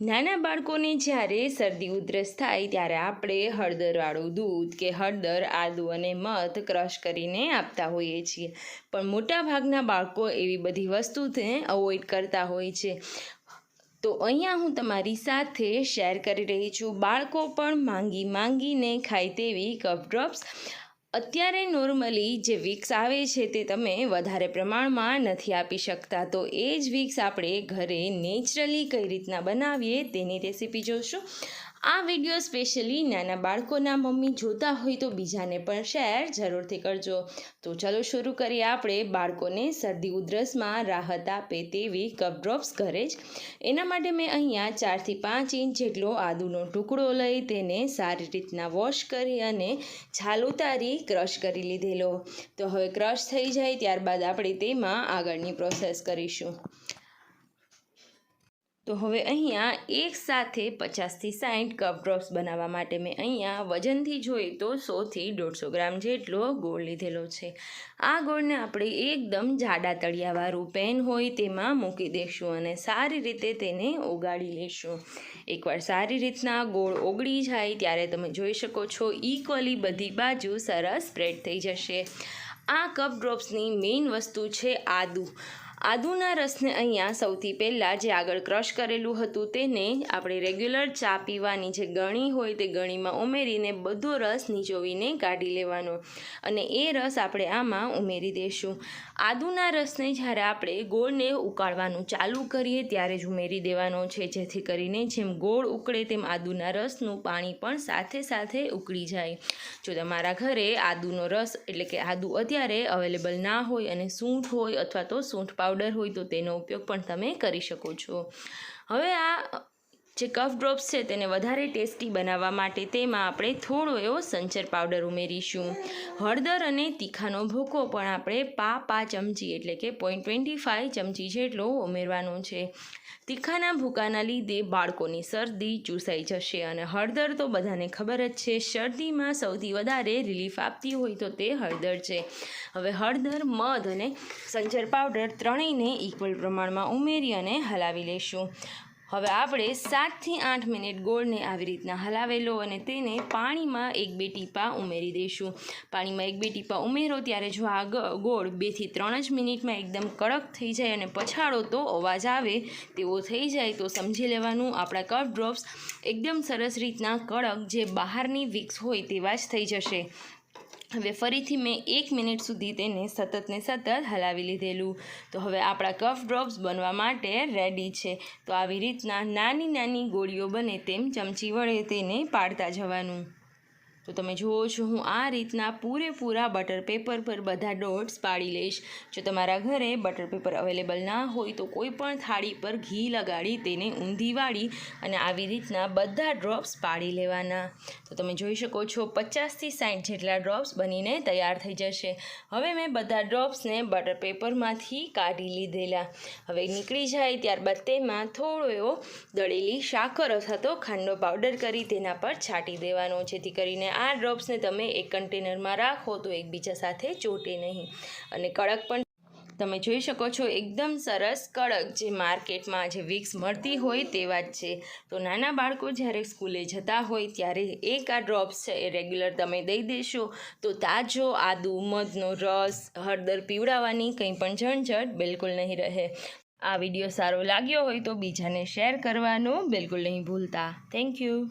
નાના બાળકોને જ્યારે શરદી ઉધરસ થાય ત્યારે આપણે હળદરવાળું દૂધ કે હળદર, આદુ અને મધ ક્રશ કરીને આપતા હોઈએ છીએ, પણ મોટાભાગના બાળકો એવી બધી વસ્તુને અવોઇડ કરતા હોય છે. તો અહીંયા હું તમારી સાથે શેર કરી રહી છું બાળકો પણ માંગીને ખાય તેવી કફ ડ્રોપ્સ. અત્યારે નોર્મલી જે વિક્સ આવે છે તે તમે વધારે પ્રમાણમાં નથી આપી શકતા, તો એ જ વિક્સ આપણે ઘરે નેચરલી કઈ રીતના બનાવીએ તેની રેસીપી જોશું. આ વિડીયો સ્પેશિયલી નાના બાળકોના મમ્મી જોતા હોય તો બીજાને પણ શેર જરૂરથી કરજો. તો ચાલો શરૂ કરીએ આપણે બાળકોને શરદી ઉધરસમાં રાહત આપે તેવી કફ ડ્રોપ્સ ઘરે જ. એના માટે મેં અહીંયા 4 થી 5 ઇંચ જેટલો આદુનો ટુકડો લઈ તેને સારી રીતના વોશ કરી અને છાલ ઉતારી ક્રશ કરી લીધેલો. તો હવે ક્રશ થઈ જાય ત્યારબાદ આપણે તેમાં આગળની પ્રોસેસ કરીશું. તો હવે અહીંયા એક સાથે 50 થી 60 કફ ડ્રોપ્સ બનાવવા માટે મેં અહીંયા વજનથી જોઈએ તો 100 થી 150 ગ્રામ જેટલો ગોળ લીધેલો છે. આ ગોળને આપણે એકદમ જાડા તળિયાવાળું પેન હોય તેમાં મૂકી દઈશું અને સારી રીતે તેને ઓગાળી લઈશું. એકવાર સારી રીતના ગોળ ઓગળી જાય ત્યારે તમે જોઈ શકો છો ઇક્વલી બધી બાજુ સરસ સ્પ્રેડ થઈ જશે. આ કફ ડ્રોપ્સની મેઇન વસ્તુ છે આદુ. આદુના રસને અહીંયા સૌથી પહેલાં જે આગળ ક્રશ કરેલું હતું તેને આપણે રેગ્યુલર ચા પીવાની જે ગળી હોય તે ગળીમાં ઉમેરીને બધો રસ નીચોવીને કાઢી લેવાનો અને એ રસ આપણે આમાં ઉમેરી દઈશું. આદુના રસને જ્યારે આપણે ગોળને ઉકાળવાનું ચાલુ કરીએ ત્યારે જ ઉમેરી દેવાનો છે, જેથી કરીને જેમ ગોળ ઉકળે તેમ આદુના રસનું પાણી પણ સાથે સાથે ઉકળી જાય. જો તમારા ઘરે આદુનો રસ એટલે કે આદુ અત્યારે અવેલેબલ ના હોય અને સૂંઠ હોય અથવા તો સૂંઠ પાવડર હોય તો તેનો ઉપયોગ પણ તમે કરી શકો છો. હવે આ જે કફ ડ્રોપ્સ છે તેને વધારે ટેસ્ટી બનાવવા માટે તેમાં આપણે થોડો એવો સંચર પાવડર ઉમેરીશું. હળદર અને તીખાનો ભૂકો પણ આપણે 5 ચમચી એટલે કે 0.25 ચમચી જેટલો ઉમેરવાનો છે. તીખાના ભૂકાના લીધે બાળકોની શરદી ચૂસાઈ જશે અને હળદર તો બધાને ખબર જ છે શરદીમાં સૌથી વધારે રિલીફ આપતી હોય તો તે હળદર છે. હવે હળદર, મધ અને સંચર પાવડર ત્રણેયને ઇક્વલ પ્રમાણમાં ઉમેરી અને હલાવી લઈશું. હવે આપણે 7 થી 8 મિનિટ ગોળને આવી રીતના હલાવેલો અને તેને પાણીમાં 1-2 ટીપા ઉમેરી દઈશું. પાણીમાં 1-2 ટીપા ઉમેરો ત્યારે જો આ ગોળ 2 થી 3 જ મિનિટમાં એકદમ કડક થઈ જાય અને પછાડો તો અવાજ આવે તેવો થઈ જાય તો સમજી લેવાનું આપણા કફ ડ્રોપ્સ એકદમ સરસ રીતના કડક જે બહારની વિક્સ હોય તેવા જ થઈ જશે. હવે ફરીથી મેં 1 મિનિટ સુધી તેને સતત હલાવી લીધેલું. તો હવે આપણા કફ ડ્રોપ્સ બનવા માટે રેડી છે. તો આવી રીતના નાની ગોળીઓ બને તેમ ચમચી વડે તેને પાડતા જવાનું. તો તમે જુઓ છો હું આ રીતના પૂરેપૂરા બટર પેપર પર બધા ડોટ્સ પાડી લઈશ. જો તમારા ઘરે બટર પેપર અવેલેબલ ના હોય તો કોઈ પણ થાળી પર ઘી લગાડી તેને ઊંધી વાળી અને આવી રીતના બધા ડ્રોપ્સ પાડી લેવાના. તો તમે જોઈ શકો છો 50 થી 60 જેટલા ડ્રોપ્સ બનીને તૈયાર થઈ જશે. હવે મેં બધા ડ્રોપ્સને બટર પેપરમાંથી કાઢી લીધેલા. હવે નીકળી જાય ત્યારબાદ તેમાં થોડો એવો દળેલી સાકર અથવા તો ખાંડનો પાવડર કરી તેના પર છાંટી દેવાનો, જેથી કરીને આ ડ્રોપ્સને તમે એક કન્ટેનરમાં રાખો તો એકબીજા સાથે ચોટે નહીં અને કડક પણ તમે જોઈ શકો છો એકદમ સરસ કડક જે માર્કેટમાં જે વિક્સ મળતી હોય તેવા જ છે. તો નાના બાળકો જ્યારે સ્કૂલે જતા હોય ત્યારે એક આ ડ્રોપ્સ છે એ રેગ્યુલર તમે દઈ દેશો તો તાજો આદુ, મધનો રસ, હળદર પીવડાવવાની કંઈ પણ ઝંઝટ બિલકુલ નહીં રહે. આ વિડીયો સારો લાગ્યો હોય તો બીજાને શેર કરવાનું બિલકુલ નહીં ભૂલતા. Thank you.